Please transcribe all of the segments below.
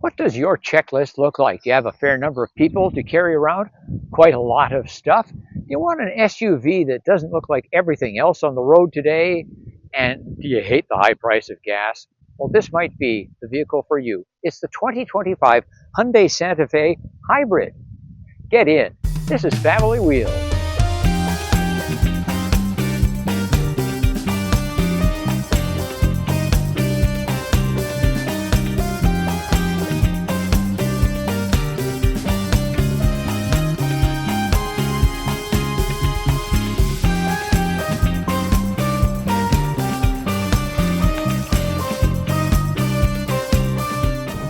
What does your checklist look like? Do you have a fair number of people to carry around? Quite a lot of stuff? Do you want an SUV that doesn't look like everything else on the road today? And do you hate the high price of gas? Well, this might be the vehicle for you. It's the 2025 Hyundai Santa Fe Hybrid. Get in. This is Family Wheels.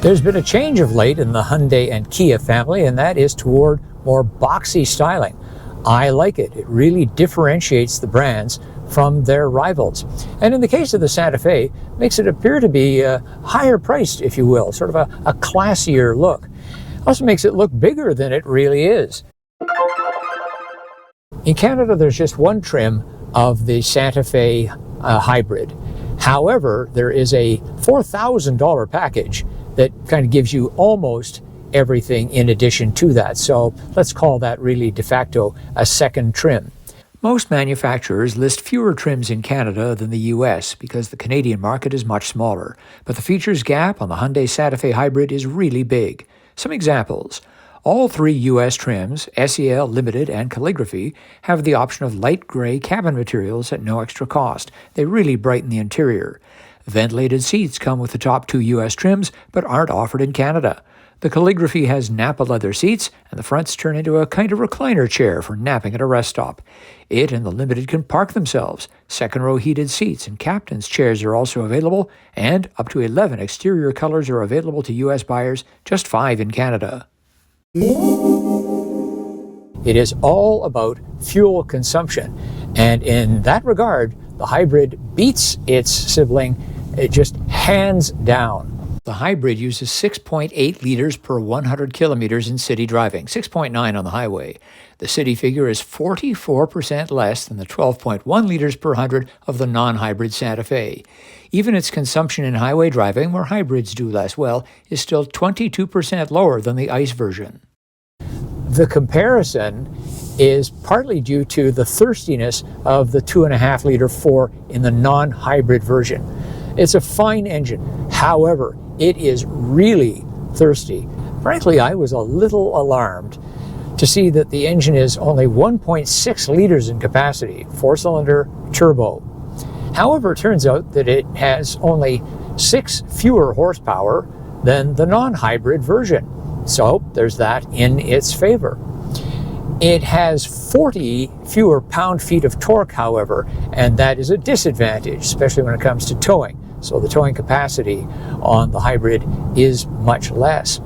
There's been a change of late in the Hyundai and Kia family, and that is toward more boxy styling. I like it. It really differentiates the brands from their rivals. And in the case of the Santa Fe, makes it appear to be higher priced, if you will, sort of a classier look. Also makes it look bigger than it really is. In Canada, there's just one trim of the Santa Fe Hybrid. However, there is a $4,000 package that kind of gives you almost everything in addition to that. So let's call that really de facto a second trim. Most manufacturers list fewer trims in Canada than the US because the Canadian market is much smaller, but the features gap on the Hyundai Santa Fe Hybrid is really big. Some examples. All three US trims, SEL, Limited, and Calligraphy, have the option of light gray cabin materials at no extra cost. They really brighten the interior. Ventilated seats come with the top two US trims, but aren't offered in Canada. The Calligraphy has Napa leather seats, and the fronts turn into a kind of recliner chair for napping at a rest stop. It and the Limited can park themselves. Second-row heated seats and captain's chairs are also available, and up to 11 exterior colors are available to US buyers, just 5 in Canada. It is all about fuel consumption, and in that regard, the Hybrid beats its sibling just hands down. The Hybrid uses 6.8 liters per 100 kilometers in city driving, 6.9 on the highway. The city figure is 44% less than the 12.1 liters per 100 of the non-hybrid Santa Fe. Even its consumption in highway driving, where hybrids do less well, is still 22% lower than the ICE version. The comparison is partly due to the thirstiness of the 2.5 liter 4 in the non-hybrid version. It's a fine engine. However, it is really thirsty. Frankly, I was a little alarmed to see that the engine is only 1.6 liters in capacity, 4-cylinder turbo. However, it turns out that it has only 6 fewer horsepower than the non-hybrid version. So there's that in its favor. It has 40 fewer pound-feet of torque, however, and that is a disadvantage, especially when it comes to towing. So the towing capacity on the Hybrid is much less.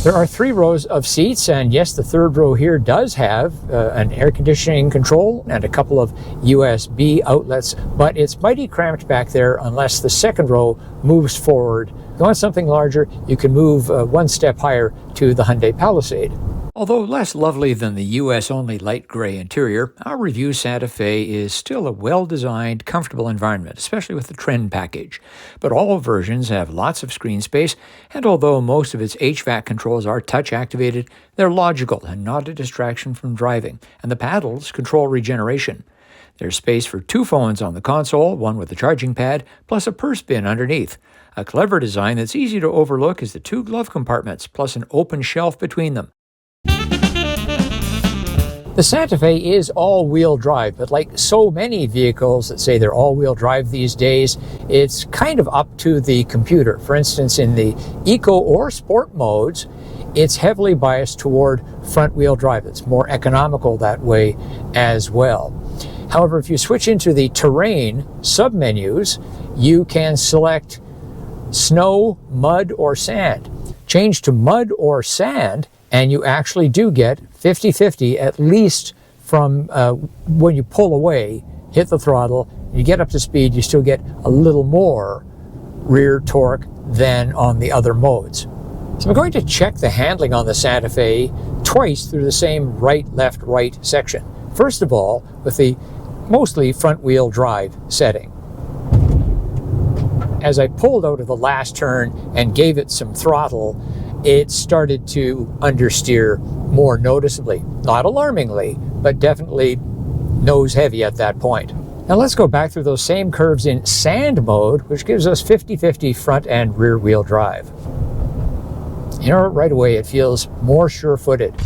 There are 3 rows of seats, and yes, the third row here does have an air conditioning control and a couple of USB outlets, but it's mighty cramped back there unless the second row moves forward. If you want something larger, you can move one step higher to the Hyundai Palisade. Although less lovely than the US-only light gray interior, our review Santa Fe is still a well-designed, comfortable environment, especially with the Trend package. But all versions have lots of screen space, and although most of its HVAC controls are touch-activated, they're logical and not a distraction from driving, and the paddles control regeneration. There's space for 2 phones on the console, one with a charging pad, plus a purse bin underneath. A clever design that's easy to overlook is the 2 glove compartments, plus an open shelf between them. The Santa Fe is all-wheel drive, but like so many vehicles that say they're all-wheel drive these days, it's kind of up to the computer. For instance, in the Eco or Sport modes, it's heavily biased toward front-wheel drive. It's more economical that way as well. However, if you switch into the Terrain submenus, you can select snow, mud, or sand. Change to mud or sand, and you actually do get 50-50 at least from when you pull away, hit the throttle, you get up to speed, you still get a little more rear torque than on the other modes. So I'm going to check the handling on the Santa Fe twice through the same right, left, right section. First of all, with the mostly front-wheel drive setting. as I pulled out of the last turn and gave it some throttle, it started to understeer more noticeably. Not alarmingly, but definitely nose heavy at that point. Now let's go back through those same curves in sand mode, which gives us 50-50 front and rear wheel drive. You know, right away it feels more sure-footed.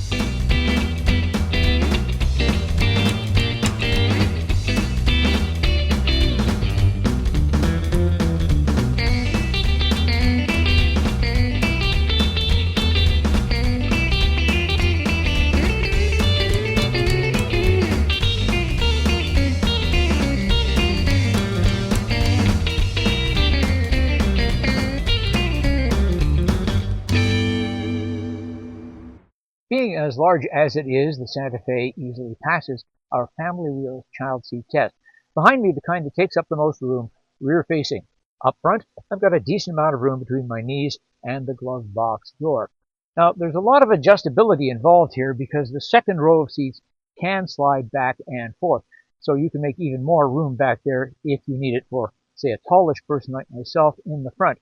Being as large as it is, the Santa Fe easily passes our family wheels child seat test. Behind me, the kind that takes up the most room, rear facing. Up front, I've got a decent amount of room between my knees and the glove box door. Now, there's a lot of adjustability involved here because the second row of seats can slide back and forth. So you can make even more room back there if you need it for, say, a tallish person like myself in the front.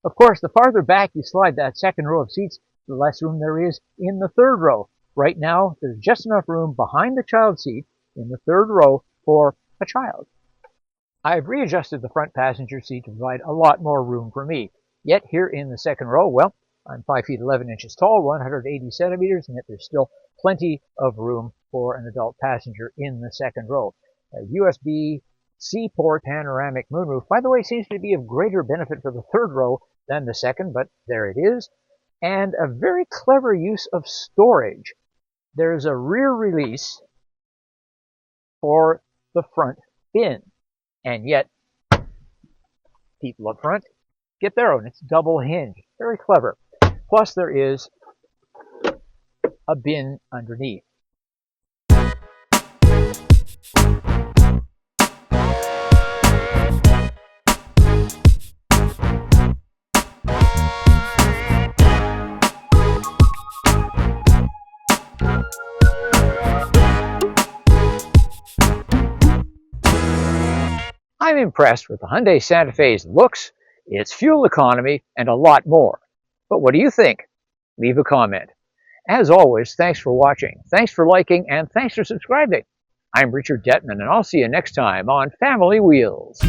Of course, the farther back you slide that second row of seats, the less room there is in the third row. Right now, there's just enough room behind the child seat in the third row for a child. I've readjusted the front passenger seat to provide a lot more room for me. Yet here in the second row, well, I'm 5 feet 11 inches tall, 180 centimeters, and yet there's still plenty of room for an adult passenger in the second row. A USB-C port panoramic moonroof, by the way, seems to be of greater benefit for the third row than the second, but there it is. And a very clever use of storage. There's a rear release for the front bin. And yet, people up front get their own. It's double hinged. Very clever. Plus, there is a bin underneath. I'm impressed with the Hyundai Santa Fe's looks, its fuel economy, and a lot more. But what do you think? Leave a comment. As always, thanks for watching, thanks for liking, and thanks for subscribing. I'm Richard Detman, and I'll see you next time on Family Wheels.